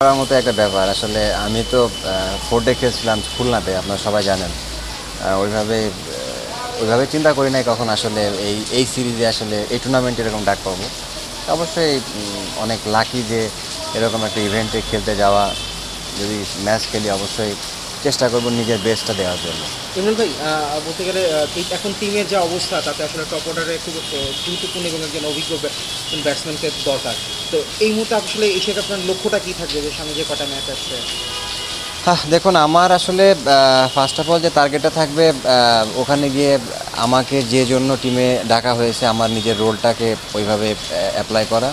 করার মতো একটা ব্যাপার আসলে আমি তো 4 ডে খেলছিলাম খুলনাতে, আপনারা সবাই জানেন। ওইভাবে চিন্তা করি নাই কখন আসলে এই সিরিজে আসলে এই টুর্নামেন্টে এরকম ডাক পাবো। তো অবশ্যই অনেক লাকি যে এরকম একটা ইভেন্টে খেলতে যাওয়া। যদি ম্যাচ খেলি অবশ্যই চেষ্টা করব নিজের বেস্টটা দেওয়ার জন্য। ইমরান ভাই, বলতে গেলে এখন টিমের যে অবস্থা তাতে আসলে টপ অর্ডারে খুব গুরুত্বপূর্ণ এবং একজন অভিজ্ঞ ব্যাটসম্যানকে দরকার। তো এই মুহূর্তে আসলে এসে আপনার লক্ষ্যটা কী থাকবে যে সামনে যে কটা ম্যাচ আসছে? হ্যাঁ, দেখুন আমার আসলে ফার্স্ট অফ অল যে টার্গেটটা থাকবে ওখানে গিয়ে আমাকে যে জন্য টিমে ডাকা হয়েছে আমার নিজের রোলটাকে ওইভাবে অ্যাপ্লাই করা।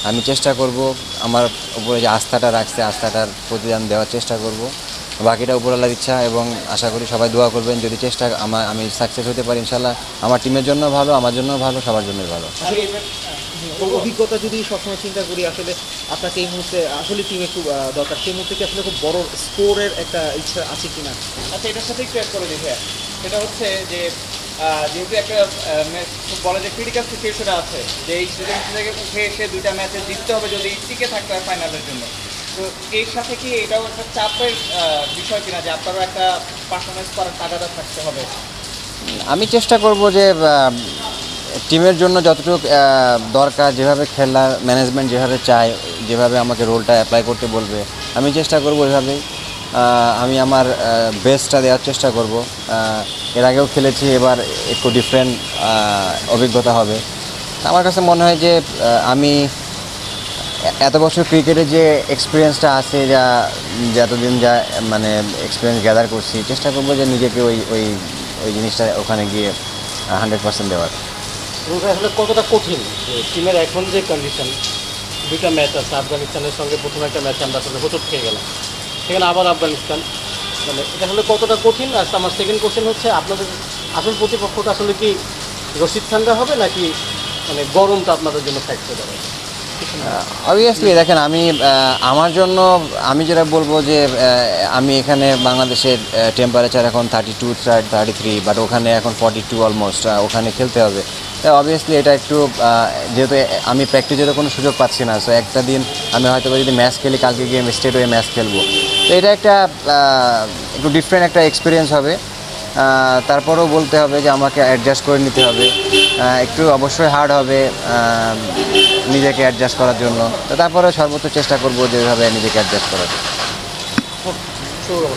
আমি চেষ্টা করব আমার উপরে যে আস্থাটা রাখছে আস্থাটার প্রতিদান দেওয়ার চেষ্টা করব। বাকিটা উপরওয়ালার ইচ্ছা, এবং আশা করি সবাই দোয়া করবেন। যদি আমি সাকসেস হতে পারি ইনশাল্লাহ আমার টিমের জন্য ভালো, আমার জন্য ভালো, সবার জন্যই ভালো। আসলে অভিজ্ঞতা যদি সবসময় চিন্তা করি, আসলে আপনাকে এই মুহূর্তে আসলে টিমে খুব দরকার। সেই মুহূর্তে কি আসলে খুব বড় স্কোরের একটা ইচ্ছা আছে কিনা? আচ্ছা, এটার সাথে একটু অ্যাড করে দিই ভাইয়া। সেটা হচ্ছে যে যেহেতু একটা খুব বলা যে ক্রিটিক্যাল সিচুয়েশনে আছে, যে এই সিজন থেকে উঠে এসে 2টা ম্যাচে জিততে হবে যদি টিকে থাকতে হয় ফাইনালের জন্য। তো এর সাথে কি এটাও একটা চাপের বিষয় কিনা, যে আপনারও একটা পারফরমেন্স করার তাগাদা থাকতে হবে? আমি চেষ্টা করব যে টিমের জন্য যতটুকু দরকার, যেভাবে খেলার ম্যানেজমেন্ট যেভাবে চায়, যেভাবে আমাকে রোলটা অ্যাপ্লাই করতে বলবে আমি চেষ্টা করব ওইভাবেই। আমি আমার বেস্টটা দেওয়ার চেষ্টা করব। এর আগেও খেলেছি, এবার একটু ডিফারেন্ট অভিজ্ঞতা হবে। আমার কাছে মনে হয় যে আমি এত বছর ক্রিকেটে যে এক্সপিরিয়েন্সটা আছে, যতদিন মানে এক্সপিরিয়েন্স গ্যাদার করছি, চেষ্টা করবো যে নিজেকে ওই ওই ওই জিনিসটা ওখানে গিয়ে 100% দেওয়ার। আসলে কতটা কঠিন যে টিমের এখন যে কন্ডিশন, 2টা ম্যাচ আছে, আফগানিস্তানের সঙ্গে প্রথম একটা ম্যাচ আমরা আসলে হোঁচট খেয়ে গেলাম, সেখানে আবার আফগানিস্তান, মানে এটা আসলে কতটা কঠিন। আর আমার সেকেন্ড কোশ্চেন হচ্ছে, আপনাদের আসল প্রতিপক্ষটা আসলে কি রশিদ খানরা হবে নাকি মানে গরমটা আপনাদের জন্য ফ্যাক্টর হবে? অবভিয়াসলি দেখেন, আমার জন্য আমি যেটা বলবো যে আমি এখানে বাংলাদেশের টেম্পারেচার এখন 32-33, বাট ওখানে এখন 42 অলমোস্ট, ওখানে খেলতে হবে। তাই অবভিয়াসলি এটা একটু যেহেতু আমি প্র্যাকটিসেরও কোনো সুযোগ পাচ্ছি না, সো একটা দিন আমি হয়তো যদি ম্যাচ খেলি, কালকে গিয়ে স্টেট হয়ে ম্যাচ খেলবো, তো এটা একটা একটু ডিফারেন্ট একটা এক্সপিরিয়েন্স হবে। তারপরেও বলতে হবে যে আমাকে অ্যাডজাস্ট করে নিতে হবে, একটু অবশ্যই হার্ড হবে নিজেকে অ্যাডজাস্ট করার জন্য। তো তারপরে সর্বোচ্চ চেষ্টা করবো যে ওইভাবে নিজেকে অ্যাডজাস্ট করার। শুরু